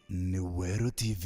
ni Weru TV.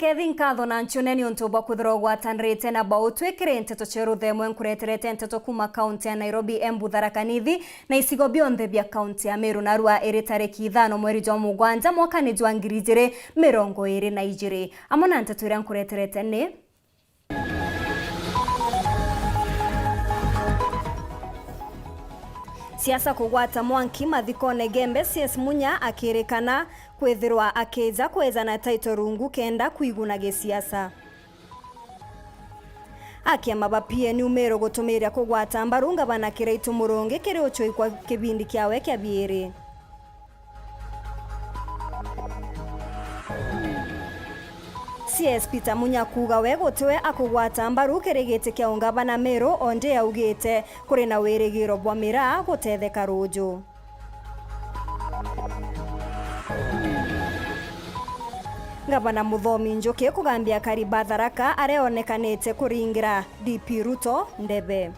Kevin Kadho na nchuneni untuba kudhirogwa tanrite na bautwekire Nteto cheruthe mwenkureterete Nteto kuma kaunti ya Nairobi, Embu, Tharaka Nithi na isigo bionthe bia kaunti ya Meru narua iri tariki 5 mweri jwa mugwanja mwaka ni jwa 2022 amona Nteto iria nkureterete ni siasa kugwata mwanki mathikone gembe CS Munya akirikana kwethirwa akeza kweza na title rungu kenda kuiguna gisiasa akiama bapie ni umero gutumiria kugwata mbarunga bana kiraitu muronge kiri ochoi kwa kibindi kiawe kya biere CS Peter Munya kuga wegotewe akugwata mbaru kiregete kya ungabana Meru onde augite kuri na werigiro bwa mira gutetheka rujo Gavana Muthomi Njoki kugambia Kariba Tharaka areonekanite kuringira DP Ruto ndebe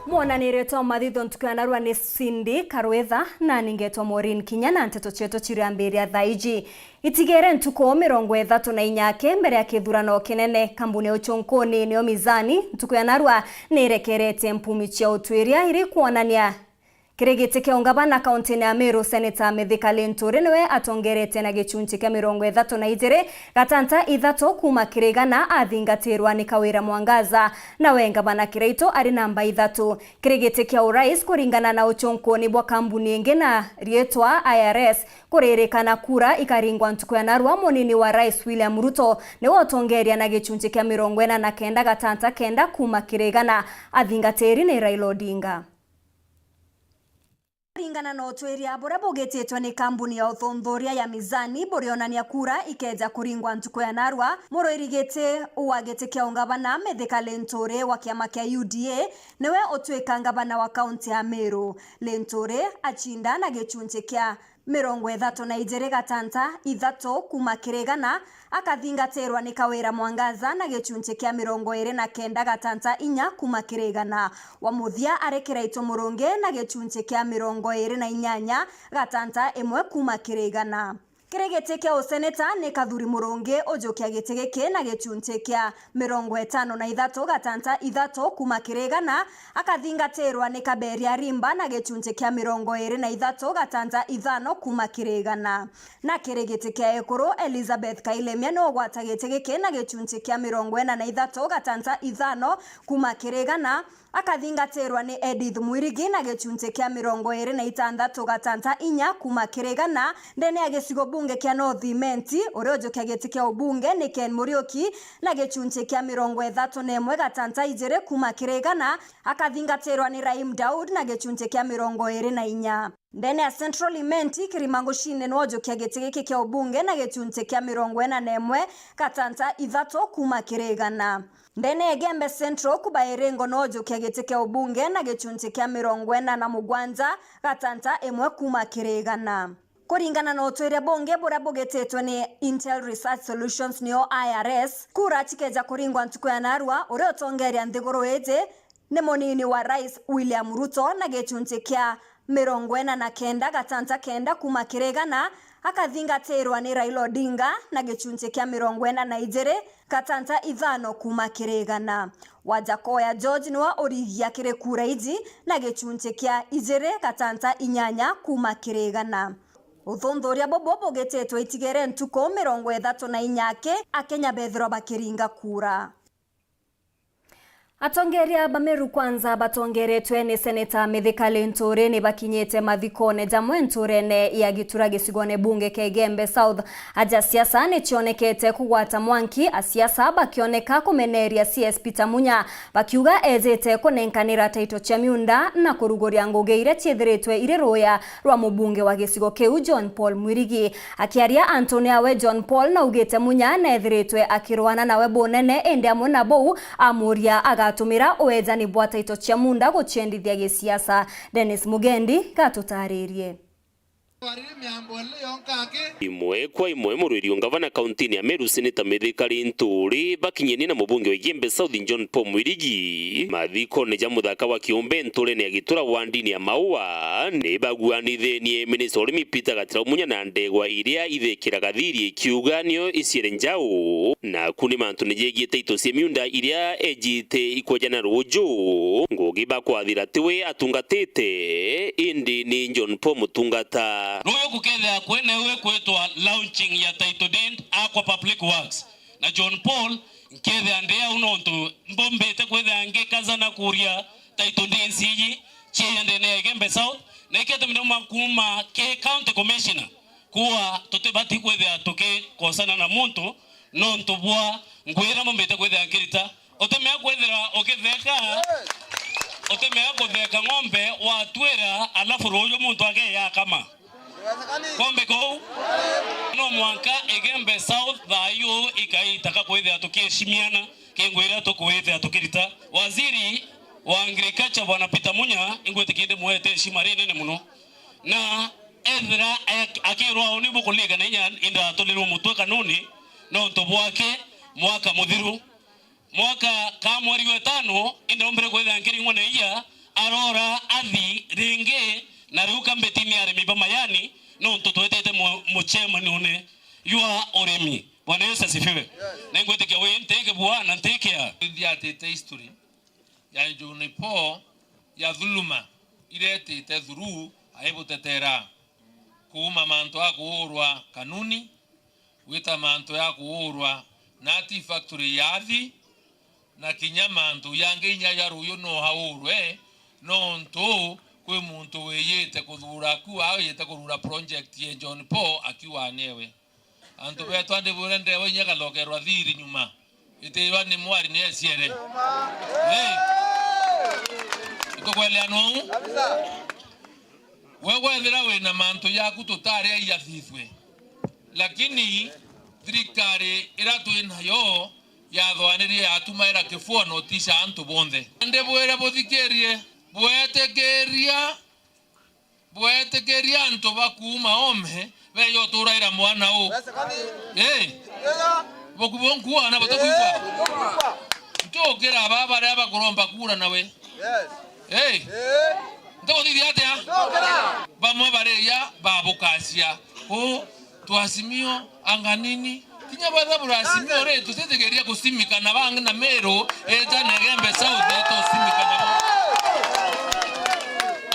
Mwonanire to mathitho ntukanarwa ni Cindy Karwetha na ningetwa MAUREEN KINYA na Nteto cheto chiriambiria thaiji itigere ntuko 34 mbere ya kithurano kinene kambuni uchonkoni ni Mizani ntukanarwa nirekerete mpumi chia utwiria iri kuonania kiregete kya ungabana kaunti ya Meru Senator Mithika Linturi niwe atongerete na gichunchi kya 32 gatanta ithato kuma kirigana athingatirwa ni Kawira Mwangaza na wengabana kiraito ari namba ithatu kiregete kya urais kuringana na uchonkoni bwa kambuni ingi na rietwa IRS kuririkana kura ikaringwa ntuko ya narwa monini wa Rais William Ruto niwe atongeria na gichunchi kya 49 gatanta kenda kuma kirigana athingatiri ni Raila Odinga Ringana na otweria bora bogetetwa ni kambuni ya uthondhoria ya Mizani borionania kura ikeja kuringwa ntuko ya narwa moro irigete uwagete kya ungabana Mithika Linturi wa kiama kya UDA newe otweka ngabana wa kaunti ya Meru Linturi achinda na gichunchi kya 32 gatanta ithato kuma kiregana akathingatirwa ni Kawira Mwangaza na gichunchi kya 29 gatanta inya kuma kiregana wa muthia arekiraito muronge na gichunchi kya 28 gatanta imwe kuma kiregana kiregete kya useneta ni Kathuri Muronge ojokia gitegeke na gichunchi kya 53 gatanta ithato kuma kiregana akathingatirwa ni Kaberia Rimba na gichunchi kya 23 gatanta ithano kuma kiregana na kiregete kya Ekuru Elizabeth Kailemia no gwata gitegeke na gichunchi kya 43 gatanta ithano kuma kiregana akathingatirwa ni Edith Mwirigi na gichunchi kya 26 gatanta inya kuma kiregana ndene ya gicigo bunge kya North Menti urojo kya giti kya ubunge ni Ken Murioki na gichunchi kya 31 gatanta ijere kuma kiregana akathingatirwa ni Raim Daud na gichunchi kya 24 ndene ya Central Menti kirimango shine nojo kya giti kya ubunge na gichunchi kya 41 gatanta ithato kuma kiregana ndene egembe Central kubairengo nojo kya giti kya ubunge na gichunchi kya 47 gatanta imwe kuma kiregana kuringana na otwere bonge bora bogetetwe ni Intel Research Solutions niyo IRS kura chikeja kuringwa ntuko ya narwa ure otongeria nthiguru ete ni monini wa Rais William Ruto na gichunchi kya 49 gatanta kenda kuma Kiregana akathingatirwa ni Raila Odinga na gicunje kia 42 gatanta ithano kuma Kiregana. Wajakoya George niwa origia kire kura iji na gicunje kia 2 gatanta 8 kuma Kiregana. Uthundhuria bobo getetwe itigere ntuko 34 akenya bethro bakiringa kura. Atongeria bameru kwanza batongeretwe ni seneta Mithikali Nturi ni bakinyete mathikone jamwe Nturene ya gitura gisigone bunge Kegembe South. Aja siasa ni chionekete kugwata mwanki asiasa bakioneka kumeneria CS Peter Munya bakiuga ezete kunenkanira taito cha miunda na kurugoria ngogeire chithiritwe ire roya rwa mubunge wa gisigo keu John Paul Mwirigi. Akiaria Antonia we John Paul na ugete Munya na ethiritwe akirwana nawe bonene ende amuna bou amuria agatumira uwezani bwata ito cha munda guchendithia gisiasa. Dennis Mugendi gatutaririe. Imwe kwa imwe murwiri ngavana kaunti ya Meru seneta Mithikali Nturi bakinyeni na mubunge wa Kegembe South John Paul Mwirigi mathiko ne jamuthaka wa kiumbe Nturi ne agitura wandini ya maua ne baguanithenie minister urimi Peter Gatira Munya na ndegwa iria ithekira gathiri kiuga nio iciere njau na kuni mantu ne jegiete ito cia miunda iria ejite ikwajana rojo ngogi bakwathira tiwe atungatete indi ni John Paul mutungata Royo kukethea kwenewe kwetwa launching ya title deed aqua public works na John Paul nkethea ndea unonto mbombete kwethea ngekaza na kuria title deed siji chende ne Kegembe South na ikete mnema kuma ke county commissioner kuwa totebati kwethea toke kosana na muntu nonto bwa ngwira mbombete kwethea nkirita otemea kwethera oketheka otemea kwetheka ngombe watwera alafu royo muntu ake ya kama Kombe ko no mwanka Kegembe South thayo ikaitaka kwethea tukeshimiana kengwira tukwethea tukirita waziri wa agriculture bwana Peter Munya ingwetikinde muhete heshima nene muno na ethra akirwa oni bukuliga na nya inda tolero mutwe kanuni no ntobwake mwaka muthiru mwaka ka mweri wa 5 inda ombere kwethea nkiringwa na iya arora athi ringe na ruka mbetini arimi bamayani no ntotwetete muchema none yua oremi bwana Yesu asifiwe nengwete ke we nteke bwana nteke ya ndiatete history ya John Paul ya dhuluma ilete te dhuru aibutetera kuuma manto akuurwa kanuni wita manto yakuurwa nati factory yathi na kinyamanto yanginya yaruyo no haurwe no nto kwe muntu weyete kuthura ku ayete kurura project ye John Paul akiwa anewe antu beto ande burende wonyaka lokerwa thiri nyuma itewa ni mwari ne siere itokwele anu wewe ndira we na mantu yaku tutare ya thithwe lakini thirikari iratu inayo yathwaniri atumaira kifua notisha antu bonde ande bwere bothikerie Bwetegeria nto bakuma ome beyo turaira mwana o bokubonku ana batokufa ntogera baba raba kuromba kura nawe ndo didi atia bamo bareya babukasia o twasimio anganini kinya bada burasimio re tutegeria kusimika na bang na Meru eta na Kegembe South to simika na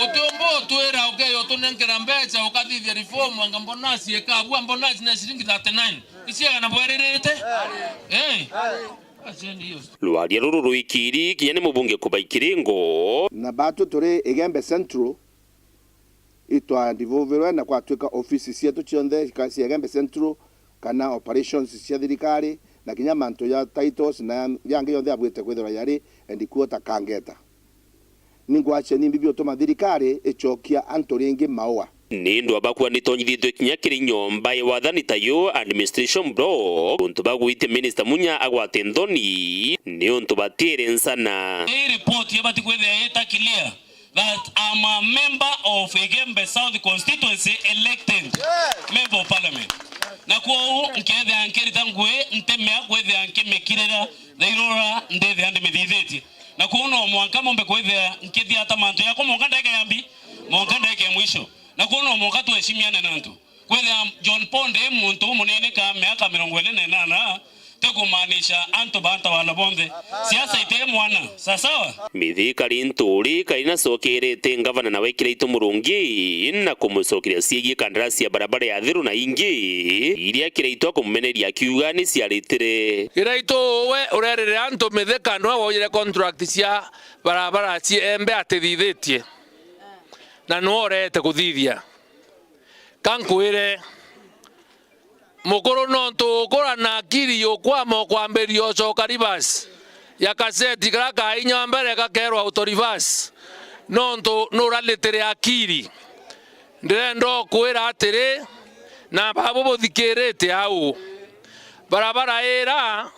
Otombo tuera okeyo tunenkera mbecha ukadithia reform angambonasi ekabu ambonasi na shilingi 39 isiaga na bwererete Lwaria ruru ruikiri kinyane mubunge kubaikiringo na batu turi Kegembe Central itwa ndivoverwa na kwatwika ofisi cietu cionthe cia Kegembe Central kana operations cia thirikari na kinya manto ya titles na yange yonthe abwete kwethera yari endikuota kangeta ningwache nimbibi otoma thirikari echokia antoringi maua Nindo abakwa nitonyithitwe kinya kiri nyomba ya wathani tayo administration block untu bagwite minister Munya agwate ndoni ni untu batire nsana. Hii report yabati kwethea eta clear that I'm a member of Kegembe South constituency elected member of parliament. Na kwa nkethea nkirita ngwe ntemea kwethea nkimekirera thairora ndethe ande mithitheti. Na kwa no mwanka mombe kwethea nkithia tamanto yako monga ndeke yambi monka ndeke mwisho na kuno monka tu heshimiane nantu kwenda John Ponde muntu munene ka miaka 48 tekumaanisha antu banta wala bonde siasa ite mwana sasawa mithikari nturi kaina sokerete ngavana na wekira itumurungi na kumusokiria siegi kandarasi ya barabara ya thiru na ingi iria kiraitwa kumumeneria kiuga ni ciaritire kiraito we urerere antu mithika no woire contract cia barabara ci embe atithithitie na no orete kuthithia kankwire mukuru no tukura na akiri yokwamo kwamberio coka reverse ya kaseti karaka inya mbere gakerwa auto reverse no nuralitere akiri ndendo kwira atiri na babo buthikirite au barabara era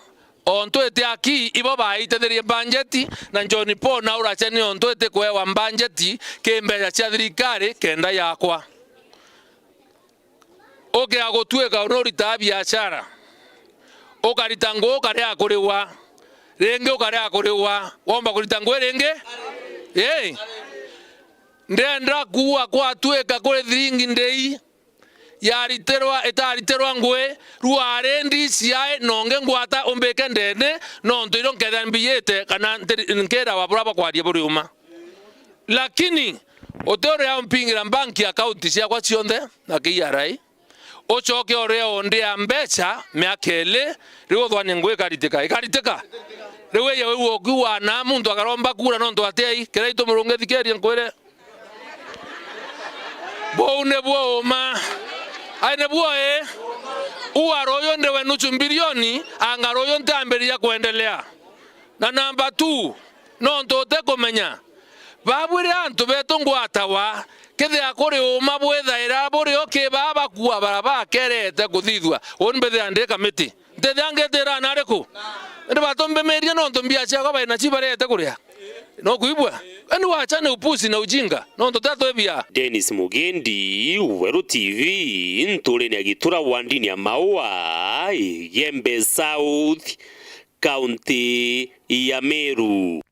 ontwete aki ibo baitetherie budget na John Paul na uracheni ontwete kwewa budget kembeya cia thirikari kenda yakwa oke agotweka unorita biashara okarita ngo kare akuriwa renge okare akuriwa womba kurita ngo renge ndenda kuwa kwa tweka kure thiringi ndei yariterwa etariterwa ngwe ruarendi ciae nonge ngwata ombeke ndene no ntoiro nketha mbiyete kana nkera waburaba kwaria buriuma lakini otore ya mpingira banki account ciakwa cionthe na KRA ochoke oreo ndia mbecha meakele riwo thwane ngwe karitika riwe yewe wokuwa na muntu akaromba kura no ndo atei kiraito murunge thikerie nkwere bone bwoma aine bwoe uaroyo ndewe nusu bilioni angaroyo ntamberia kuendelea na namba 2 no ndo tekomenya babwire antu beto ngwatawa kethe akore uma bwethaira buri oke baba kuwa baraba kerete kuthithwa onbethe andika miti ndethe angetera nareku ndi batombe meria no ntombia cia kwa baina chibarete kuria no kuibwa ani wachane upusi na ujinga no ntotato ebia Dennis Mugendi Weru TV ntuleni agitura wandini ya Maua Yembe South County ya Meru.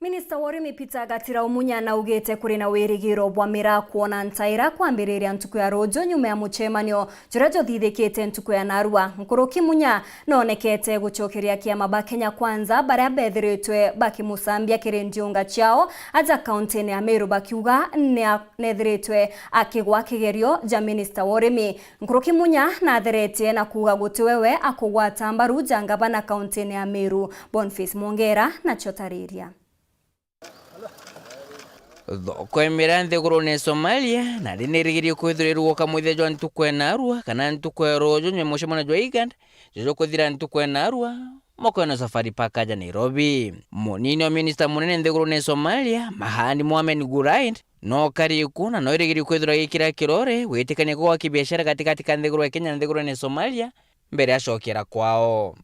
Minista wa urimi Peter Gatira Umunya na ugete kuri na wirigiro bwa mira kuona ntaira kwambiriria ntuku ya rojo nyuma ya muchemanio jurejo thithikite ntuku ya narua nkuruki munya nonekete guchokeria kiama ba Kenya Kwanza baria bethiritwe bakimusambia kirendiunga chao aja kaunti ya Meru bakiuga nethiritwe akigwa kigerio ja minista wa urimi nkuruki munya na therete na kuga gutiwewe akugwata mbaru jangaba na kaunti ya Meru Boniface Mongera na chotariria kwemera nthiguru ne Somalia na rinirigirie kwithirirwo kamwithejwa ntukwena arua kana ntukwero jonye mushemana jwa Uganda jojo kuthira ntukwena arua mokwena safari paka ja Nairobi munini wa minister munene nthiguru ne Somalia Mahani Mohamed Guraid no kariku na no irigirie kwithira gikira kirore witikania kwa kibiashara katikati ka nthiguru ya Kenya na nthiguru ne Somalia mbere ashokera kwao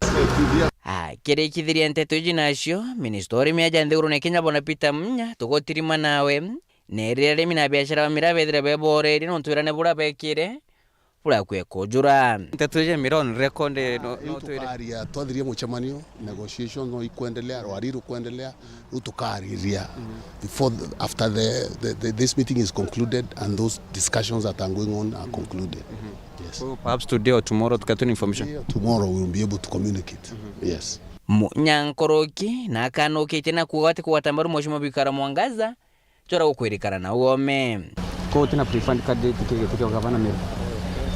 kire kithiria Nteto nacio ministeri meja nthiguru ne Kenya bona Peter Munya tugotirima nawe nerere mina biashara mirabethire beboreri no twirane bura bekire bura kwekojura Nteto je miron record no twira twathirie muchemanio negotiation no ikuendelea rwariru kuendelea utukariria before after this meeting is concluded and those discussions that are going on are concluded. Yes. So perhaps today or tomorrow to get information. Tomorrow we will be able to communicate. Yes. Munyankoroki na kanoki tena kuwate kuwatambaru mheshimiwa Bikara Mwangaza chora ukwirikana na uome ko tena prefund card tikio gavana Meru.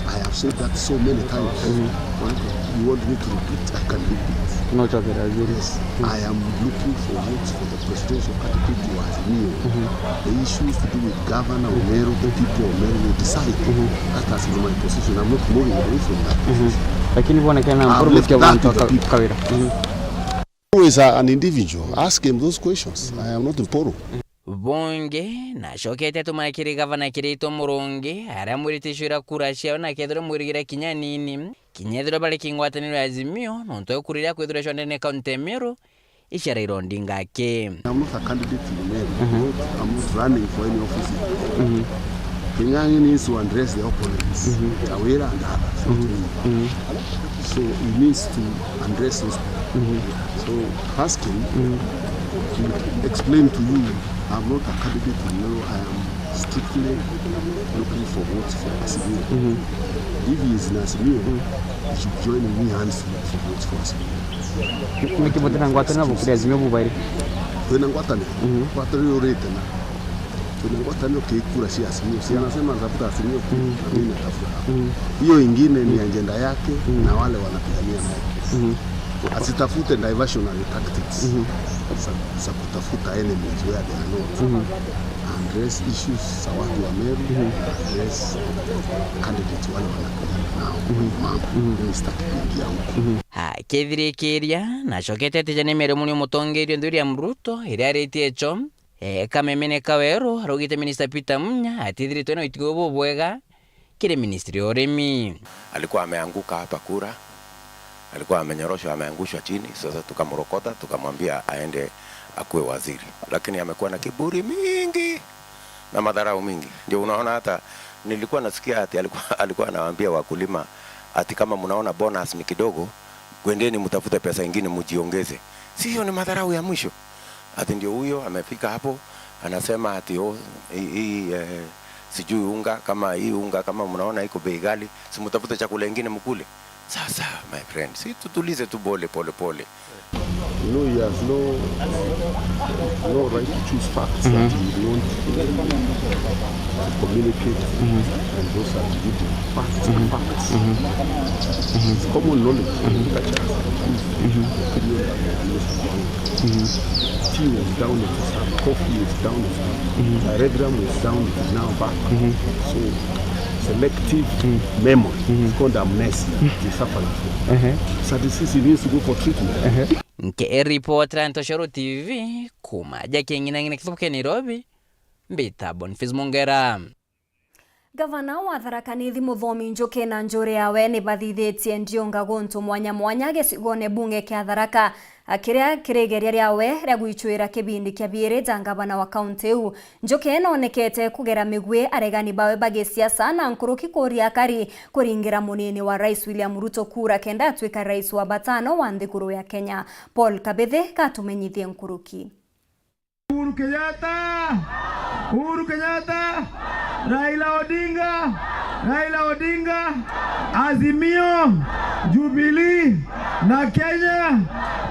I have said that so many times. You want me to repeat? I can repeat. No trouble. Yes. I am looking for votes for the presidential candidate to Azimio. The issues to do with Governor Meru, the people of Meru will decide. That has been my position. I'm not moving away from that position. Lakini bwana kana mbona msikia watu Kawira. Who is an individual? Ask him those questions. I am not Mporo. Bonge na shokete tumakiri gavana kirito Murungi aramuritishyura kurashya na kedro murigira Kinya nini kinyedro bali kingwataniro Azimio nonto kurira kwedro shondene kaunti Meru ishara irondi ngake. I'm not a candidate in Meru. I'm not running for any office. Kenya needs to address the opponents, Kawira and others. So he needs to address those people. So ask him to explain to you, I'm not a candidate in Meru, I am strictly looking for votes for Azimio. If he is in Azimio, he should join me hands for votes for Azimio. Mkipotana ngwatana bukuri Azimio bubairi. Tuna ngwatana. Ngwatana URETERI. Tuna ngwatana kikura si Azimio. Si anasema natafuta Azimio, mimi natafuta. Hiyo ingine ni agenda yake na wale wanapigania naye. Asitafute diversionary tactics. Za kutafuta enemies where they are not. Address issues za watu wa Meru, address candidates wale wanapigana nao. Mr. Kinyamu. Kethirikiria nacokete tijane Meru muni mutongerio nduri ya Ruto iria aretie echo kamemene Weru arugite Minister Peter Munya atithiritwe na itigo bubwega kire ministry ya urimi. Alikuwa ameanguka hapa kura, alikuwa amenyoroshwa, ameangushwa chini. Sasa tukamrokota, tukamwambia aende akuwe waziri, lakini amekuwa na kiburi mingi na madharau mingi. Ndio unaona hata nilikuwa nasikia ati alikuwa anawaambia wakulima ati kama mnaona bonus ni kidogo, kwendeni mtafute pesa nyingine mjiongeze. Sio, ni madharau ya mwisho. Ati ndio huyo amefika hapo anasema ati sijui unga kama mnaona iko bei ghali, si mtafute chakula kingine mkule. Sasa my friend, si tutulize tu pole. You know, he has no right to choose facts that he wants to communicate, and those are the facts. It's common knowledge. Tea was down, it is up. Coffee is down, it is up. Telegram is down, it is now back. So selective memory. It's called amnesia. It's suffering from. So this is, he needs to go for treatment. Nke reporter Nteto TV kumaja kingina kifuke Nairobi mbita Boniface Mongera. Gavana wa Thaa Nithi Muthomi Njuki na njuri yawe ni bathithitie Ndionga gontu mwanya gicigone bunge kia Tharaka akiria kiregeria riawe ria gwichuira kibindi kia biiri ja gavana wa kaunti u. Njuki nonekete kugera migwi aregani bawe bage siasa na nkuruki kuria kari kuringira munini wa Rais William Ruto kura kenda atwika rais wa batano wa nthiguru ya Kenya. Paul Kabethe katumenyithie nkuruki. Uhuru Kenyatta, Raila Odinga, Azimio, Jubilee na Kenya,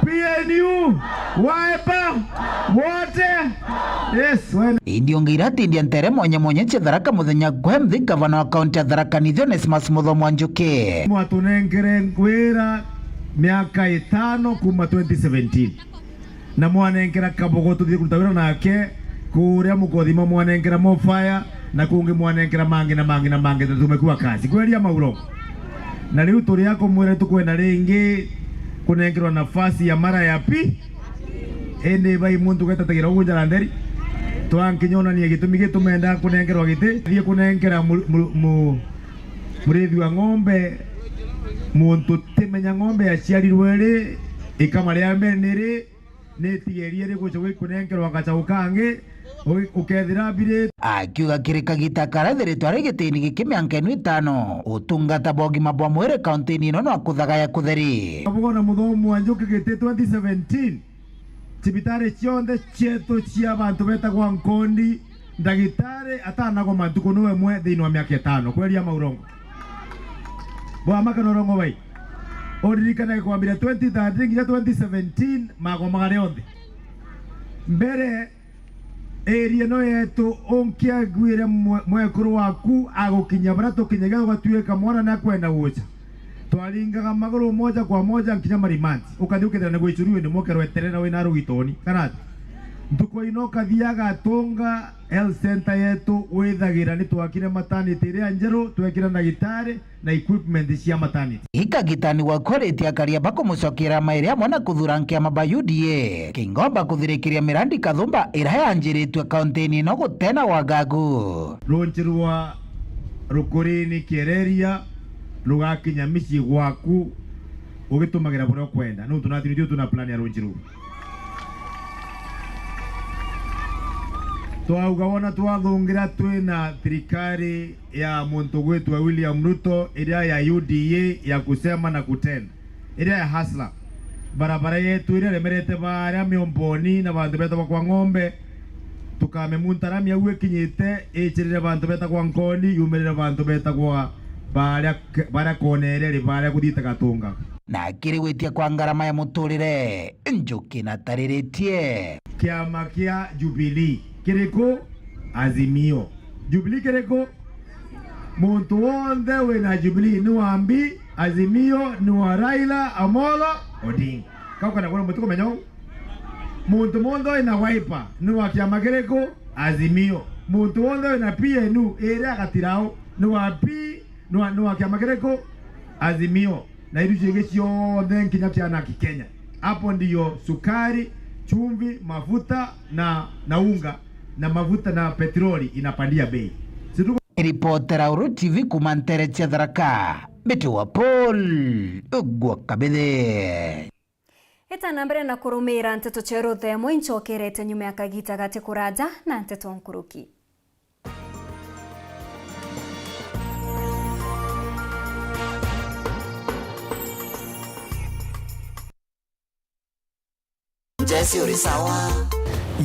PNU, Wiper, wote. Yes, Ndionga iratindia ntere mwenye Tharaka muthenya gwemthi gavana wa kaunti ya Tharaka Nithi Onesmus Muthomi Njuki. Mwatunengere ngwira miaka 5 kuma 2017. Na mwanengera kabogo tuthie kurutawira nake kuria mukothima mwanengera mofire na kungi mwanengera mangi tumekuwa kazi kweria mauro na riu turi yako mwere tukwena ringi kunengerwa nafasi ya mara ya pi ende bai muntu getatagira ugunjara nderi twankinyona ni gitumi gitumenda kunengerwa giti thie kunengera murithi wa ng'ombe muntu timenya ng'ombe aciarirwe ri ikamaria mbere niri netigerie ri gucho kunengerwa gachaukangi ukethira bire akiuga kirika gitakara thiritwa ri gitini gikimianka 5 utungata bogima bwa mwire kaunti ino no akuthagaya kutheri abugona Muthomi wa Njuki gite 2017 cibitari cionthe cietu cia abantu betagwa nkondi ndagitari atanago mantuko niwe mwe thiini wa miaka 5 kweria maurongo bwa makanorongo bai oririkana kwambira 2013 nginya 2017 mago magare onthe mbere area no yetu onkia gwire mwekuru waku agukinya bara tukinyaga ugatuika mwana na kwenda gucha twaringaga maguru moja kwa moja nkinya marimanti ukathiukira na gwichuriwe ni mokero eterera wina rugitoni kana nduko inoka thiaga tonga health center yetu withagira ni twakire maternity ria njeru twekira na gitari na equipment cia maternity ikagitani wa quality akaria bako mucokera mairi amwe na kuthurankia maba UDA kingomba kuthirikiria mirandi kathumba ira yanjiritwe kaunti no gutena wagagu ronchirwa rukurini kiereria rugakinya mici gwaku ugitumagira bura kwenda no tunathirio tuna plan ya ronchiru twauga wona twathungira twina thirikari ya muntu gwitwa William Ruto iria ya UDA ya kusema na kutenda iria ya hasla barabara yetu iria remerete baria miomboni na bandu betwa kwa ng'ombe tukame muntarami awe kinyite echirire bantu beta kwa nkoni yumerere bantu beta kwa bara konerere bara kuthita gatunga na kiriwitia kwa ngarama ya muturire njuki na tariritie kiama kia Jubilee kiriko Azimio Jubilee kiriko muntu wonde wena Jubilee ni wambi Azimio ni wa Raila Amolo Odinga kauka na kuna mutuko menyo muntu mondo ina Wiper ni wa kiama kiriko Azimio muntu wonde ina PNU ere agatirao ni wa ni wa kiama kiriko Azimio na hidu chege ciothe nkinya kiana Kenya. Hapo ndiyo sukari, chumvi, mafuta na unga na mafuta na petroli inapandia bei. Ripotera Uru TV kumantere cia Tharaka Beti wa Paul Ugwa Kabithe Itana mbere na kurumira Nteto Cheru themo inchokerete nyuma ya kagita gati kuraja na Nteto Nkuruki.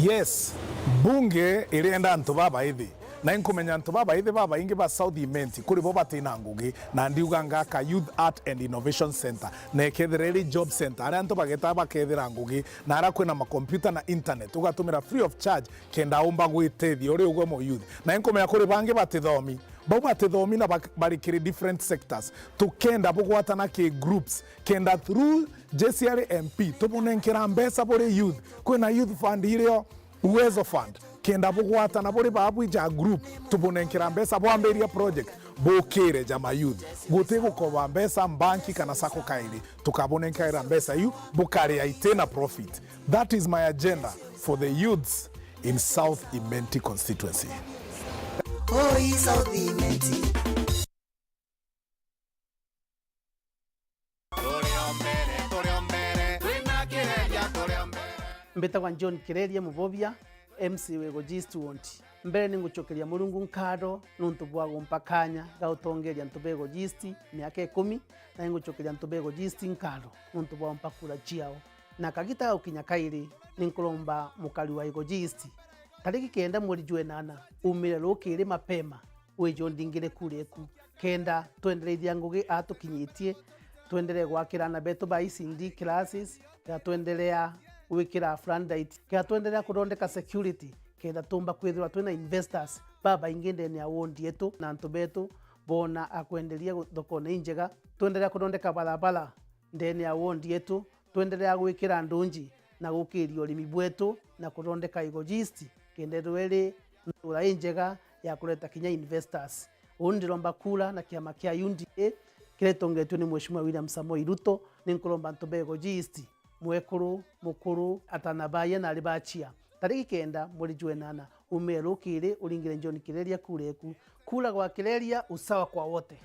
Yes, bunge ilienda antu baba hivi na inkumenya antu baba hivi baba ingi ba South Imenti kuri bo batina ngugi na ndiuga ngaka Youth Art and Innovation Center na ekethereri job center ari antu bageta bakethira ngugi na ara kwina ma computer na internet ugatumira free of charge kenda umba gwitethia uri ugwe mo youth na inkumenya kuri bangi batithomi bo batithomi na barikiri different sectors tukenda bugwatana ke groups kenda through JCRMP tubunenkera mbesa bore youth kwina youth fund irio uwezo fund kenda bugwatana bore babwija group tubunenkera mbesa bwamberia project bokere jama youth gote gukoba mbesa banki kana sako kairi tukabonenkera mbesa yu bukare aitena profit. That is my agenda for the youths in South Imenti constituency. South Imenti mbetagwa John Kireria Mubobia MC wego G20 mbere ningucokeria Mulungu nkado nuntu bwa gumpakanya gautongeria ntubego G20 miaka 10 na ningucokeria ntubego G20 nkado nuntu bwa mpakura chiao na kagita ukinya kairi ninkulomba mukali wa ego G20 tariki 9 mweri Jwenana umire rukiri mapema wejo ndingire kureku kenda twendereithia ngugi atukinyitie tuendelee gwakirana beto ba ICD classes ya tuendelea wikira frandite kia tuendelea kurondeka security kenda tumba kwithirwa twina investors baba ingende ni awondi yetu na ntubetu bona akwendelia thokone injega tuendelea kurondeka barabara ndeni awondi yetu tuendelea gwikira ndunji na gukirio limi bwetu na kurondeka igojist kende rwele ntura injega ya kuleta kinya investors undiromba kula na kiama kia UNDA kiretongetwe ni Mheshimiwa William Samoei Ruto ninkulomba ntubego G20 mwekuru mukuru atanabaye na alibachia tariki 9 mweri Jwenana umero kire ulingire John Kireria kureku kula kwa Kireria usawa kwa wote.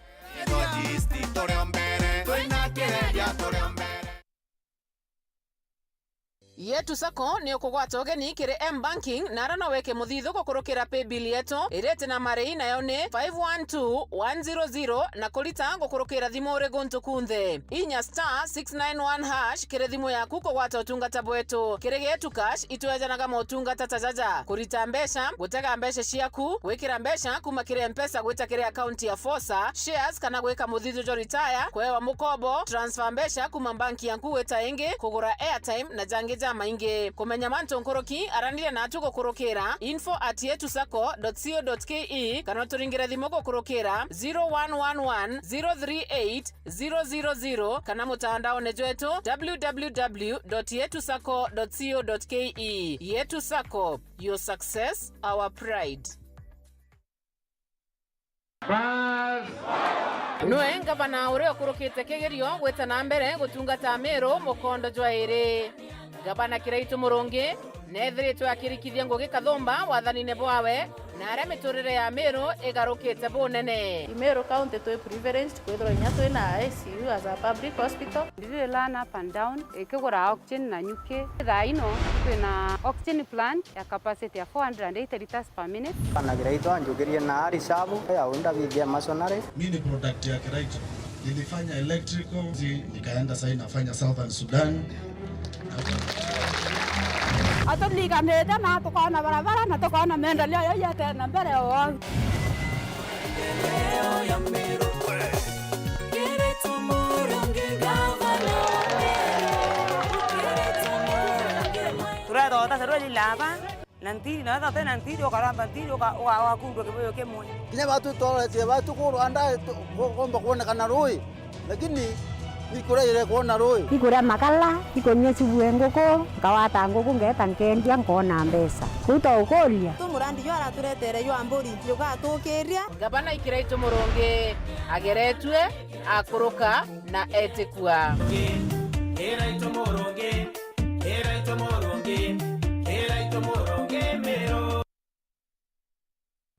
Yetu sako ni ukugwata ugeni kiri M-Banking na arano weke muthithu gukurukira pay bill yetu irete na marei nayo ni 512100 na kulita gukurukira thimu uri guntu kunthe inya *691# kiri thimu yaku kugwata utungata bwetu kiri getu cash itwejanaga motungata tajaja kurita mbesha gutega mbesha ciaku gwikira mbesha kuma kiri M-Pesa gwita kiri account ya Fosa shares kana gwika muthithu jo retire kwewa mukobo transfer mbesha kuma banki yanku weta ingi kugura airtime na jangi maingi kumenya manto nkoroki arandire natu gukurukira info@yetusako.co.ke kana turingira thimo gukurukira 0111038000 kana mutandao nejetu www.yetusako.co.ke. Yetusako, your success, our pride. Nwe ngavana ure okurukite kigerio gweta na mbere gutungata Meru mukondo jwaire gabana Kiraitu Murungi nethiritwe akirikithia ngugi Kathumba wathanine bwawe na aria miturire ya Meru igarukite bunene. Meru county to privileged kwithirwa inya twina ICU as a public hospital. Ndire learn up and down ikigura oxygen na nyuki thaino twina oxygen plant ya capacity ya 480 liters per minute. Kana Kiraitu anjukirie na arisabu ya unda bidhia masonary. Mimi ni product ya Kiraitu. Nilifanya electrical nikaenda sasa nafanya Southern Sudan. Atuliganite na tukona barabara na tukona maendeleo yoyote na mbele yao. Turado tasaroli lava nanti na ta nanti do karamba nanti do wa kundu kiboyo kemwe kinya watu tole tie watu ko anda komba kuona kana roi lakini nikura ile kuona roi Ikura makala ikonye subuengo ko kawata ngoko ngeta nkendia ngona mbesa kuto ukolia tumurandi yo ara turetere yo ambori yo ga tukiria Gavana Ikiraitu Muronge ageretwe akuruka na etikua Ikiraitu Muronge mero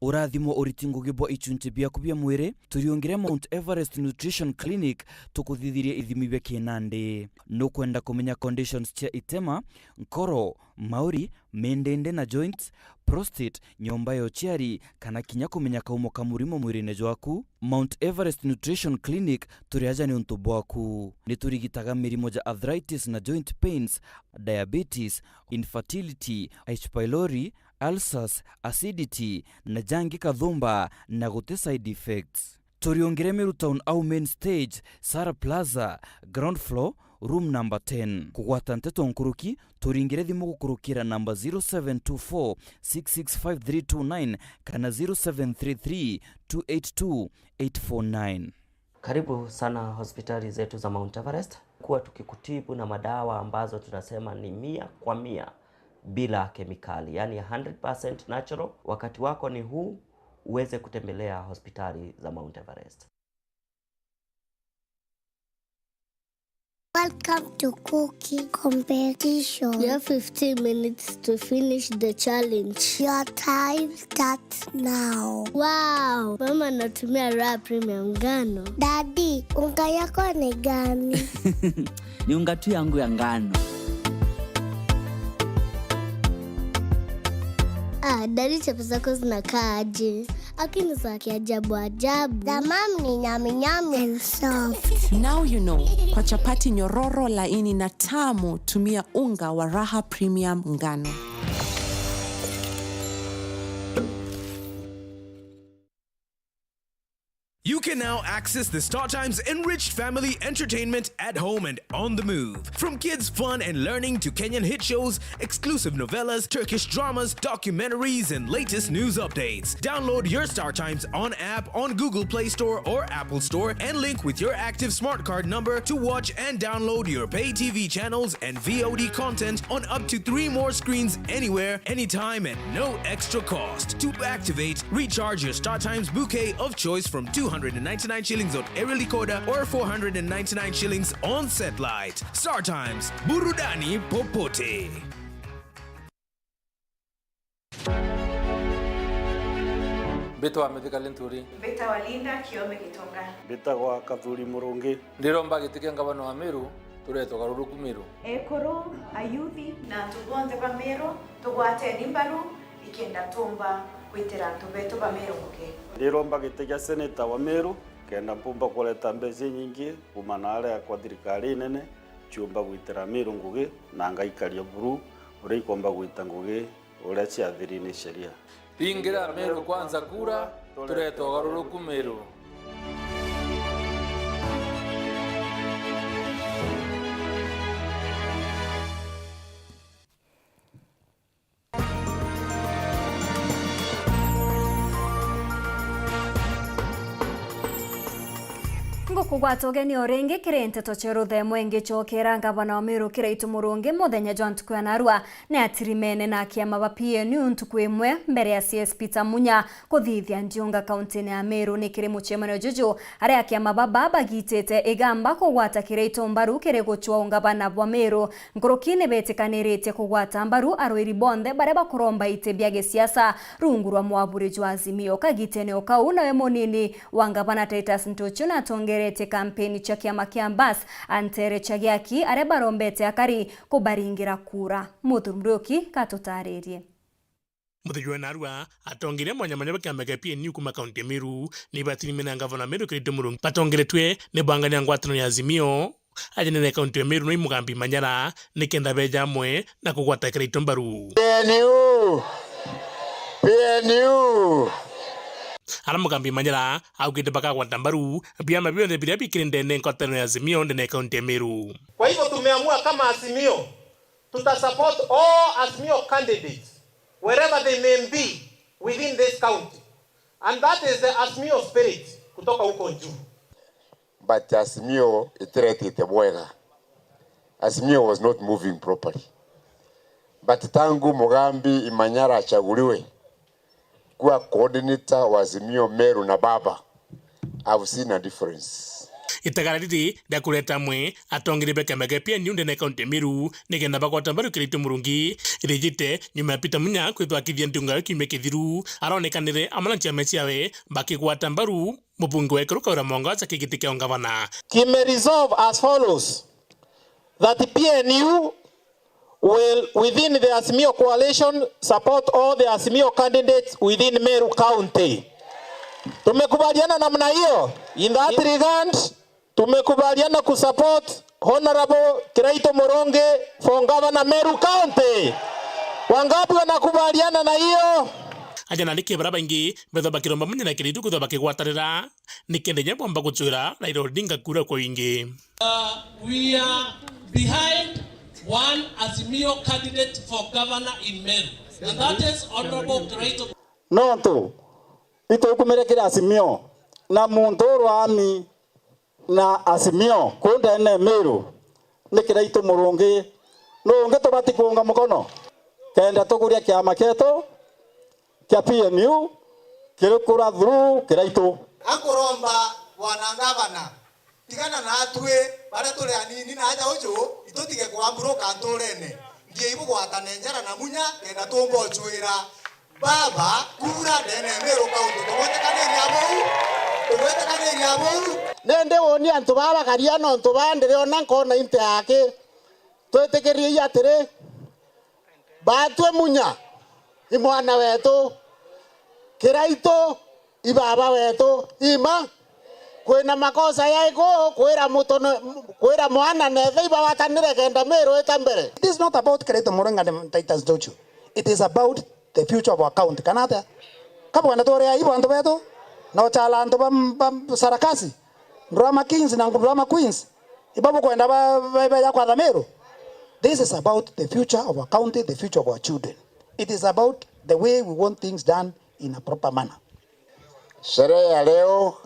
Urathimo uritingugibwa ichunche bia kubia mwire turiongire Mount Everest Nutrition Clinic tukuthithirie ithimi bia kinande no kwenda kumenya conditions cia itema nkoro mauri mendende na joints prostate nyomba yo chiari kana kinya kumenya kaumo kamurimo mwirine jwaku Mount Everest Nutrition Clinic turiaja ni untu bwaku ni turigitaga mirimo ja arthritis na joint pains diabetes infertility H pylori ulcers, acidity, na jangi kathumba na gute side effects. Turiongire Meru Town au main stage, Sara Plaza, ground floor, room number 10. Kugwata Nteto nkuruki, turingire thimu gukurukira number 0724665329 kana 0733282849. Karibu sana hospitali zetu za Mount Everest. Kuwa tukikutibu na madawa ambazo tunasema ni 100% bila kemikali, yani 100% natural. Wakati wako ni huu uweze kutembelea hospitali za Mount Everest. Welcome to cooking competition. You have 15 minutes to finish the challenge. Your time starts now. Wow, mama natumia raw premium ngano. Daddy, unga yako ni gani? Ni unga tu yangu ya ngano. Daddy, chapa zako zinakaa aje? Akini za kiajabu ajabu. The mom ni nyami nyami and soft. Now you know. Kwa chapati nyororo laini na tamu, tumia unga wa Raha Premium ngano. You can now access the StarTimes enriched family entertainment at home and on the move. From kids' fun and learning to Kenyan hit shows, exclusive novellas, Turkish dramas, documentaries, and latest news updates. Download your StarTimes on app on Google Play Store or Apple Store and link with your active smart card number to watch and download your pay TV channels and VOD content on up to 3 more screens anywhere, anytime, at no extra cost. To activate, recharge your StarTimes bouquet of choice from 299 shillings on aerial decoder or 499 shillings on satellite. StarTimes, burudani popote. Beta wa medika lenturi. Beta wa Linda Kiome Gitonga. Beta wa Kathuri Murongi. Ndiromba gitike ngabano wa Meru tureto garuruku Meru. Ekoro ayuthi na tubonze ba Meru tugwate nimbaru ikenda tumba kwitira tubeto ba Meru ngoke. Ndiromba gitike seneta wa Meru kenda mpumba kuleta mbezi nyingi kumanale ya kwa thirikari nene chumba gwitira Meru ngugi na ngaikaria buru uri ikomba gwita ngugi uri ciathiri ni sheria. Pingira Meru kwanza kura tureto garuruku Meru. Kugwata ugeni oringi kiri Nteto cheruthe mwenge chokera ngavana wa Meru Kiraitu Murongi muthenya jwa ntuku ya narua ni atirimene na kiama ba PNU ntuku imwe mbere ya CS Peter Munya kuthithia njiunga kauntini ya Meru ni kiri muchemano juju aria kiama baba bagitete igamba kugwata Kiraitu mbaru kiri guchwa ungavana bwa Meru ngurukini betikanirite kugwata mbaru arwiri bonde bare bakuromba ite bya gisiasa rungu rwa mwaburi jwa Azimio kagitene okau nawe munini wangavana Titus Ntochu na tongerete kampeni cha kiama kia Mbas Antere Chagiaki arebarombete akari kubaringira kura muthumruki katutaririe Muthigwa narua atongire mwanyamanya bakamega PNU kuma kaunti Meru ni batini mena ngavana Meru Kiraitu Murongi batongeretwe ne banganya ngwatano ya Azimio ajanene kaunti ya Meru no Mugambi Manyara nikenda beja amwe na kugwata Kiraito mbaru PNU ala Mugambi Manyara augite baka gwata mbaru biama bionde biria bikirinde nkotano ya Azimio ndene kaunti ya Meru. Kwa hivyo tumeamua kama Azimio tutasupport all Azimio candidates wherever they may be within this county, and that is the Azimio spirit kutoka huko juu. But Azimio iteretete bwega. Azimio was not moving properly. But tangu Mugambi Manyara achaguliwe kuwa coordinator wa Azimio Meru na baba, I've seen a difference. Itagarariti da kuleta mwe atongire bekemege pia niunde na kaunti Meru nigenda bagwata mbaru Kiraito murungi rijite nyuma ya Peter Munya kwithwa kithia ndunga kimekithiru aronekanire amalanchi amechiawe bakigwata mbaru mubunge wa Ikuruka Mongoza kigiti kia ngavana. Kime resolve as follows that the PNU will within the Azimio coalition support all the Azimio candidates within Meru County. Tumekubaliana namna hiyo. In that regard, tumekubaliana kusupport Honorable Kiraito Moronge for Governor Meru County. Wangapi wanakubaliana na hiyo? Ajana niki baraba ingi betho bakiromba munya na Kiraito kutho bakigwatarira nikende nyambo mba gutsura Raila Odinga kura kwa ingi. We are behind one Azimio candidate for governor in Meru, and that is Honorable Kiraito. Nonto ito kumerekera Azimio na mundoro ami na Azimio kwenda ene Meru ni Kiraito Moronge no ngeto bati kuunga mukono kenda tukuria kiama keto kia PNU kirukura through Kiraito akuromba bwana gavana tigana na atwe bare tuli anini na aja uju itutige kwamburo kanturene ngie ibu gwatane njara na munya kenda tumbo chwira baba kura dene Meru County tugwetekaniri abo nende woni antu baba kariano antu bandire ona nkona inte yake twetekerie atire batwe munya imwana wetu Kiraito ibaba wetu ima kwena makosa yaiko kwera mutono kwera mwana nethe ibaba tanire kenda Meru etambere. It is not about Kiraito Moronga and Titans Dochu. It is about the future of our county. Kanata kama wanatorea ibo anto beto na chala anto bam sarakasi drama kings na drama queens ibabu kwenda ba ya kwa Meru. This is about the future of our county, the future of our children. It is about the way we want things done in a proper manner. Sherehe ya leo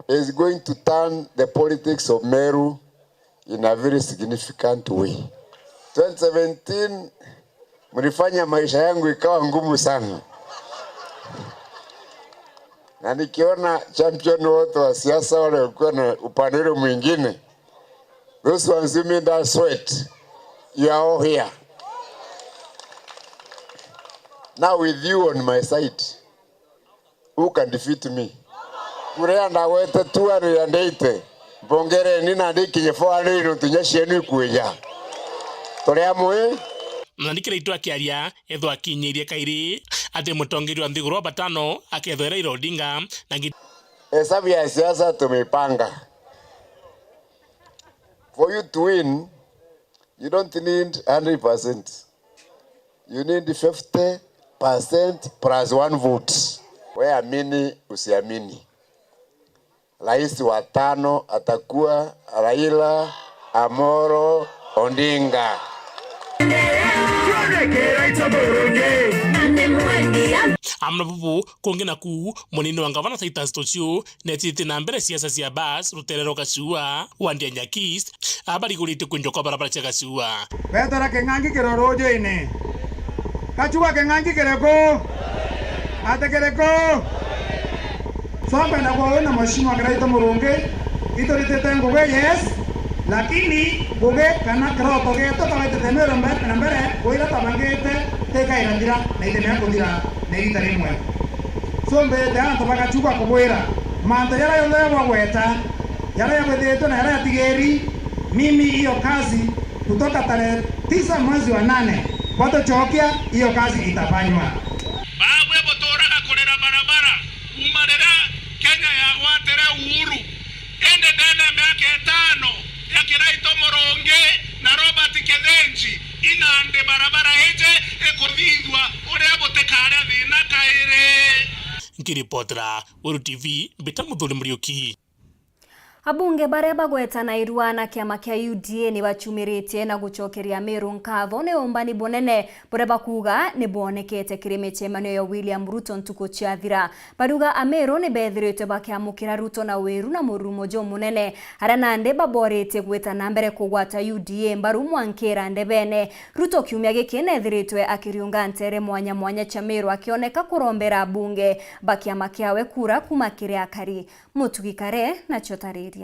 is going to turn the politics of Meru in a very significant way. 2017 mlifanya maisha yangu ikawa ngumu sana. Na nikiona champion wote wa siasa wale walikuwa na upande mwingine. Those ones who made us sweat, you are all here. Now with you on my side, who can defeat me? Kurea na wete tuari ya ndeite. Bongere nina ndikinye 400 nutunyashenu kuja. Torea mwe. Nandi Kiraito akiaria etho akinyirie kairi ati mutongeri wa nthiguru batano akethera Raila Odinga na hesabu ya siasa tumepanga. For you to win, you don't need 100%. You need 50% plus one vote. We amini usiamini. Rais wa tano atakuwa Raila Amolo Odinga. Amna bubu kongena ku munini wa ngavana Titans Dochu netite na mbere siasa cia bas ruterero kasua wandia nyakis abari gurite kunjoka barabara cia kasua betara kengangi kirorojo ine kachua kengangi kireko atekereko sombe na kuona mashimo ya Kiraito Moronge itorite tengo yes lakini buge kana kroto geto tawete temero mbere koira tabangete teka irandira na ile meko dira na ile Imwe sombe da tabaka chuka kubwera manta yara yonde waweta yara yabedeto na yara yatigeri mimi hiyo kazi kutoka tarehe 9 mwezi wa 8 bado chokia hiyo kazi itafanywa babwe botoraga kurera barabara umarera Kenya ya watere uhuru ende ndene miaka 5 ya Kiraito Moronge na Robert Kenenji inande barabara eje ekodhidwa ore abotekare thina kaire. Nkiripotera Weru TV Betamuthuri Muriuki. Abunge baria bagwetana irua na kiama kia UDA ni bachumiritie na gucokeria Meru nkatho ni umbani bunene buria bakuga ni bonekete kirime chemanio ya William Ruto ntuko chiathira. Baruga Ameru ni bethirite bakiamukira Ruto na Weru na murumo jo munene haria nande baborete gwetana mbere kugwata UDA mbaru mwankera ndebene. Ruto kiumia giki nethiritwe akiriunga ntere mwanya mwanya cha Meru akioneka kurombera abunge bakiama kiawe kura kuma kiria kari. Mutugikare na chotariri.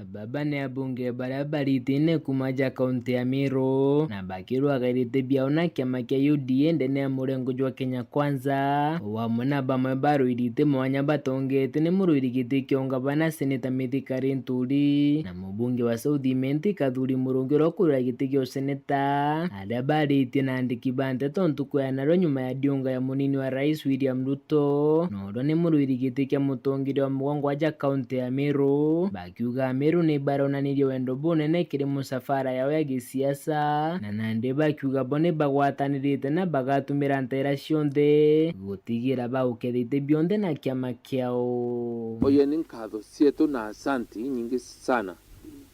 Baba ni abunge barabaritine kumaja kaunti ya Meru na bakiru agairite biaona kiama kia UDA ndene ya murengo jwa Kenya Kwanza wamona bamwe baruirite mwanya batongete ni muruirigite kionga bana seneta Mithikari Nturi na mubunge wa South Imenti Kathuri Murungiro kurira gite kio seneta aria barite na andiki bante tontuko ya naro nyuma ya dionga ya munini wa Rais William Ruto no ni muruirigite kia mutongire wa mugongo wa kaunti ya Meru bakiuga Meru ni baronanirie wendo bunene kiri musafara yao ya gisiasa na nande bakiuga bone bagwatanirite na bagatumira ntera cionthe gutigira baukethite bionde na kiama kiao. Oye ni nkatho cietu na asanti nyingi sana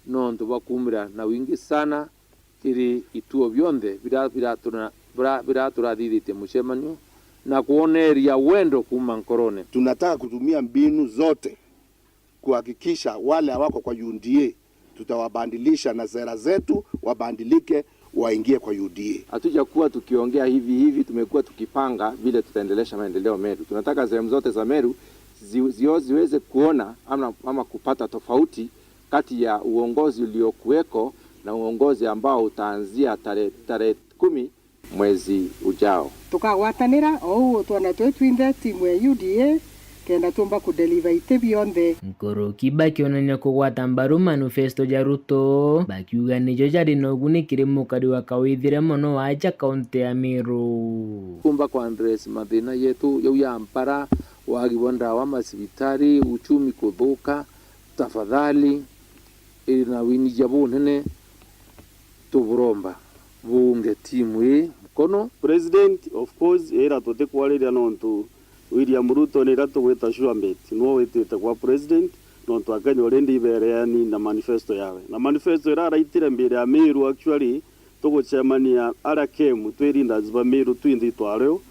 nontu bakumira na wingi sana kiri ituo bionde biraturathithite mucemanio na kuoneria wendo kuma nkorone. Tunataka kutumia mbinu zote kuhakikisha wale hawako kwa UDA tutawabandilisha na sera zetu wabandilike waingie kwa UDA. Hatujakuwa tukiongea hivi, tumekuwa tukipanga vile tutaendelesha maendeleo Meru. Tunataka sehemu zote za Meru ziweze kuona ama kupata tofauti kati ya uongozi uliokuweko na uongozi ambao utaanzia tarehe 10 mwezi ujao. Tukagwatanira ou twana twetwinde timu ya UDA kenda tumba kudeliver ite bionde. Nkoroki bakionania kugwata mbaru manifesto ja Ruto bakiuga nijo jari noguni kiri mukari wa kawithire mono waja kaunti ya Meru. Kumba kwa Andres mathina yetu ya mpara wagibonda wa masibitari uchumi kuthuka tafadhali ina wini jabu nene tuburomba bunge timu mkono. President of course era tote kwaleria nontu William Ruto ni rato gweta shuambet no wetete kwa president nontu akanya orendi ibereani na manifesto yawe na manifesto era raitire mbere ya Meru actually tugucemania ara kemu twirinda ziba Meru twindi twareo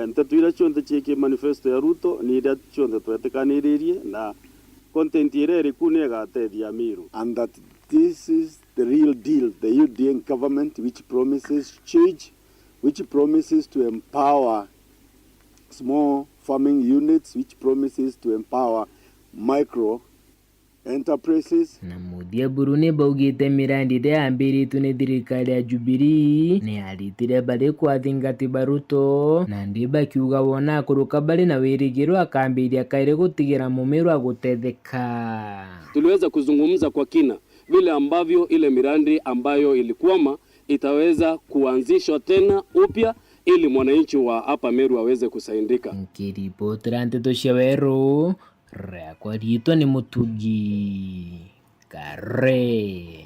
Nteto ira chonde cheke manifesto ya Ruto ni ira chonde twetekaniririe na content ire kunega tedia Meru, and that this is the real deal, the UDA government which promises change, which promises to empower small farming units, which promises to empower micro enterprises. Na muthia burune baugite mirandi de ambiri tune thirikari ya Jubilee ni aritire bari kwathingati Baruto na ndiba kiuga wona kuruka bari na wirigiro akambiria kaire gutigira mumeru agutetheka. Tuliweza kuzungumza kwa kina vile ambavyo ile mirandi ambayo ilikwama itaweza kuanzishwa tena upya ili mwananchi wa hapa Meru aweze kusaidika. Nkiripotera Nteto cia Weru kwa rito ni Mutugi Kare.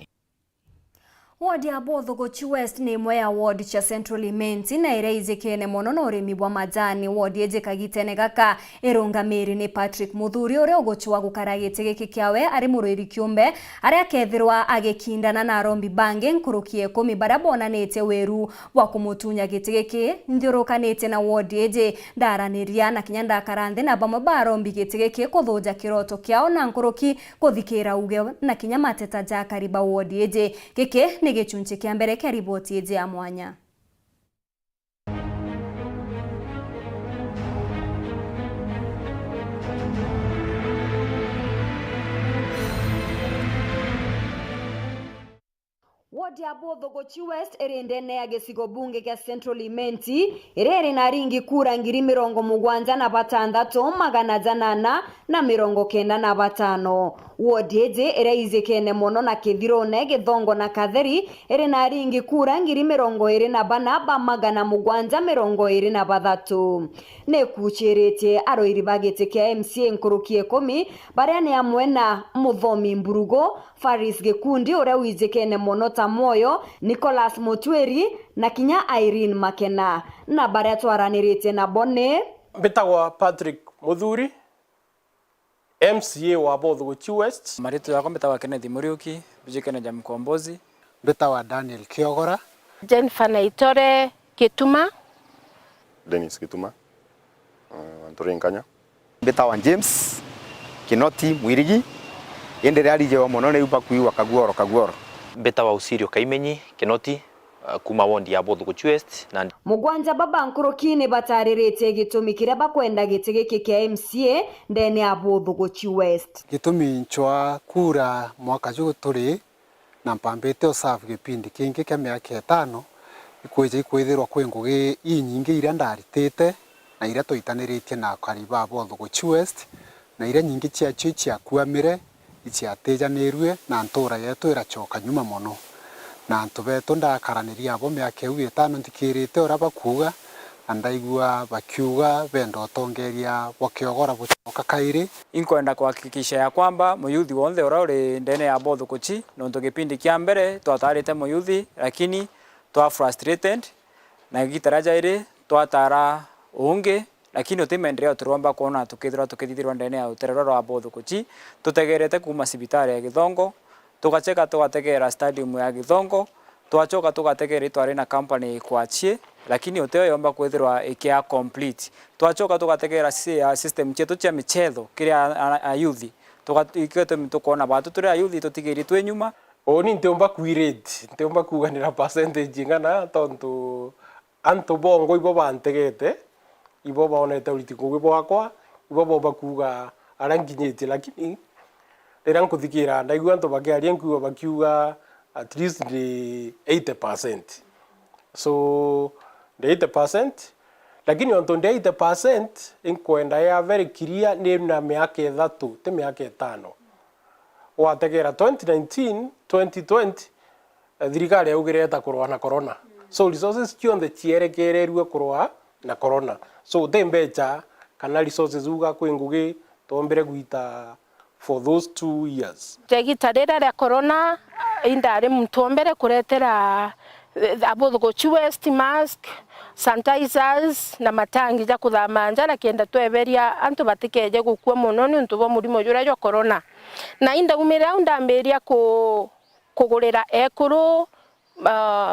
Ward ya Bothogochi West ni imwe ya ward cha Central Imenti na iraizikene mono na urimi bwa majani. Ward yeje kagitene gaka irungamiri ni Patrick Muthuri uri ugochwa gukaragite giki kiawe ari muroiri kiumbe ari akethirwa agikindana na Rombi Bange nkurukie 10 barabonanite Weru wa kumutunya giti giki ndirukanite na ward yeje ndaraniria na kinyanda karanthe na bamwe ba Rombi giti giki kuthuja kiroto kiao na nkuruki kuthikira uge na kinyamateta ja kariba ward yeje giki ni gicunchi kia mbere kia riboti yeje ya mwanya. Ward ya Bothogochi West erendene ya gesigo bunge kia Central Imenti irere na ringi kura ngiri 76 magana janana na 95. Ward yeje iraizikene mono na kithirone githongo na katheri ere na ringi kura ngiri 24 magana 723. Ne kucherete aroiri bagete kia MCA nkurukie 10 baria ni amwe na Muthomi Mburugo, Faris Gikundi uria wijikene mono ta moyo, Nicholas Motweri na kinya Irene Makena. Na baria twaraniritie na bone Mbitagwa Patrick Muthuri, MCA wa Bothuguchi West. Marito yako mbitagwa Kenneth Muriuki, bijikene ja mkombozi. Mbitagwa Daniel Kiogora. Jennifer Naitore Kituma. Dennis Kituma. Antore Nkanya. Mbitagwa James Kinoti Mwirigi. Yenderea rije wa mono ne upakui wa Kaguoro. Mbitagwa Usirio Kaimenyi Kinoti. Kuma wondi ya Bothuguchi West na Mugwanja baba nkurukini bataririte gitumi kiria bakwenda gitege kike MCA ndene ya Bothuguchi West. Gitumi nchwa kura mwaka jugu turi na mpambete osafu gipindi kingi kia miaka 5 ikweje ikwithirwa kwi ngugi inyingi iria ndaritite na iria tuitaniritie na kariba Bothuguchi West na iria nyingi cia cia kuamire ichiatejanirwe na ntura yetu irachoka nyuma mono. Na ntubeto ndakaraniria abo miaka 5 ntikirite ora bakuga andaigua bakiuga bendo tongeria bokiogora bucoka kairi. Inkwenda kuhakikisha ya kwamba muyuthi wonde ora uri ndene ya Bothuguchi nonto gipindi kia mbere twatarite muyuthi lakini twa frustrated na gitaraja iri twatara unge lakini utimendelea turomba kuona tukithirwa ndene ya uterero wa Bothuguchi tutegerete kuma sibitari ya Githongo tukacheka tugategera stadium ya Githongo twachoka tugategera itwari na company kwachie lakini uteo yomba kwithirwa ikia complete twachoka tugategera system chetu cha michetho kiria ayuthi tukikete mtukona batu turi ayuthi tutigiri twe nyuma oni nteomba kuirate nteomba kuganira percentage ngana tonto anto bongo ibo bantegete ibo baonete uritiku ibo wakwa ibo boba kuga aranginyete lakini Rera nkuthikira ndaigua nto bakiaria nkuwa bakiuga at least the 80%. So the 80% lakini onto the 80% inkwenda ya very clear ni na miaka 3 te miaka 5. Wategera 2019 2020 thirikari yaugireta kurwa na corona. So resources cionthe cierekererwe kurwa na corona. So tembecha kana resources uga kwingugi tombere guita for those 2 years. Tegitarira ya corona indari mtombere kuretera Bothuguchi West mask, sanitizers na matangi ja kuthamanja na kienda tweberia antu batikeje gukua muno ni untu bo murimo jura jo corona. Na inda umira undamberia kugurira ekuru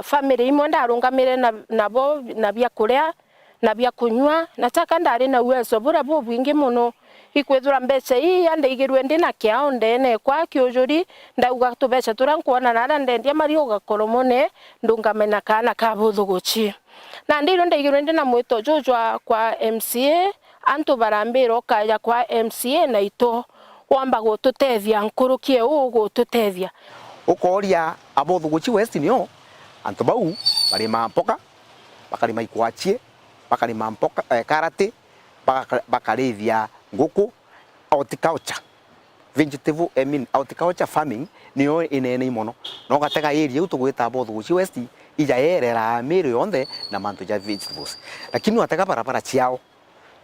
family imwe ndarungamire nabo na bya kuria na bya kunywa nataka ndari na uwezo bura bo bwingi muno ikwethura mbeca ii andeigirwe ndina kiao ndene kwa kiujuri ndauga tubeca turankuona nara ndendia mario gakoromone ndungamena kana ka Bothuguchi na ndiro ndeigirwe ndina mwito jojwa kwa MCA antu barambiro kaya kwa MCA na ito wamba gututethia nkurukie gututethia ukoria Bothuguchi West nio antu bau bari mampoka bakari maikwachie bakari mampoka karate bakarithia nguku horticulture vegetable horticulture farming niyo inene imono no gatega area utugwita Bothuguchi West ija yerera miri yonde na mantu ja vegetables lakini watega barabara ciao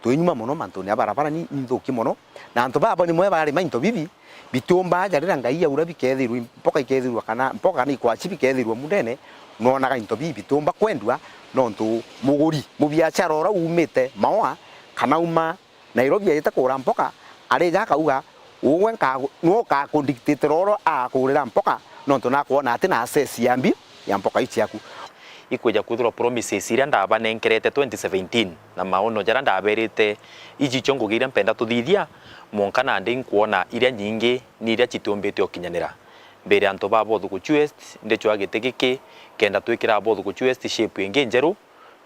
tuinyuma mono mantu ne barabara ni nthuki mono na antu baba ni mwe bari mainto bibi bitumba jarira ngai ya urabi kethirwa mpoka ikethirwa kana mpoka ni kwa chibi kethirwa mundene no na into bibi tumba kwendwa no ntu muguri mubiachara ora umite mawa kana uma Nairobi yeta kura mpoka areja kauga uwenka no ka ku dictator oro a kurira mpoka no ntona kuona ati na access yambi ya mpoka ichi yaku ikweja kuthura promises iria ndaba nenkerete 2017 na maono jara ndaberete iji chongo gira mpenda tuthithia monkana ndi nkuona iria nyingi ni iria chitumbite okinyanira mbere anto ba Bothuguchi West ndecho agitegeke kenda twikira Bothuguchi West shape ingi njeru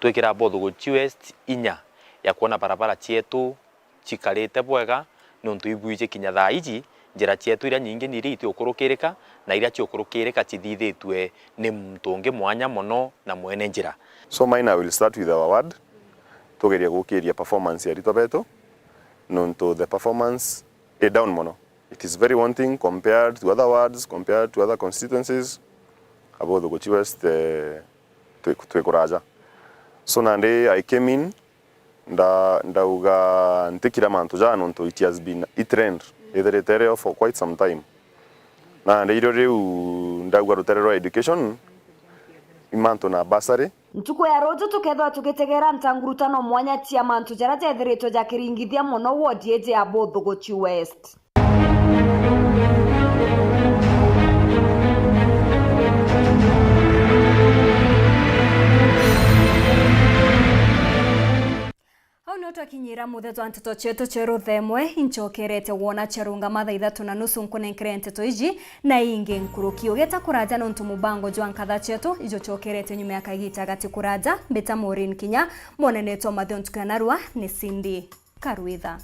twikira Bothuguchi West inya ya kuona barabara chietu chikarite bwega nontu ibuije kinya Thaa iji njira chietu iria nyingi ni iri itiukurukirika na iria chiukurukirika chithithitwe ni mtungi mwanya mono na mwene njira. So mine I will start with our word tugeria gukiria performance ya rito beto nontu the performance is down mono. It is very wanting compared to other wards, compared to other constituencies about the Bothuguchi West twekuraja. So nande I came in ndauga ntikira mantu jano nto it has been a trend etheretere for quite some time na ndeiro riu ndagwa rutere rwa education imanto na basari ntuko ya rojo tukethwa tugitegera ntangurutano mwanya tia mantu jara jethiritwo jakiringithia muno wodi eje ya Bothuguchi West. Twakinyira mutheto Nteto chetu cheru themwe inchokerete wona cherunga matha 3:30 nkunenkere Nteto iji na ingi nkuruki ugeta kuraja no ntu mubango jwa nkatha chetu ijo chokerete nyuma ya kagita gati kuraja mbeta MAUREEN kinya monenetwa mathio ntukanarwa ni Cindy Karwitha.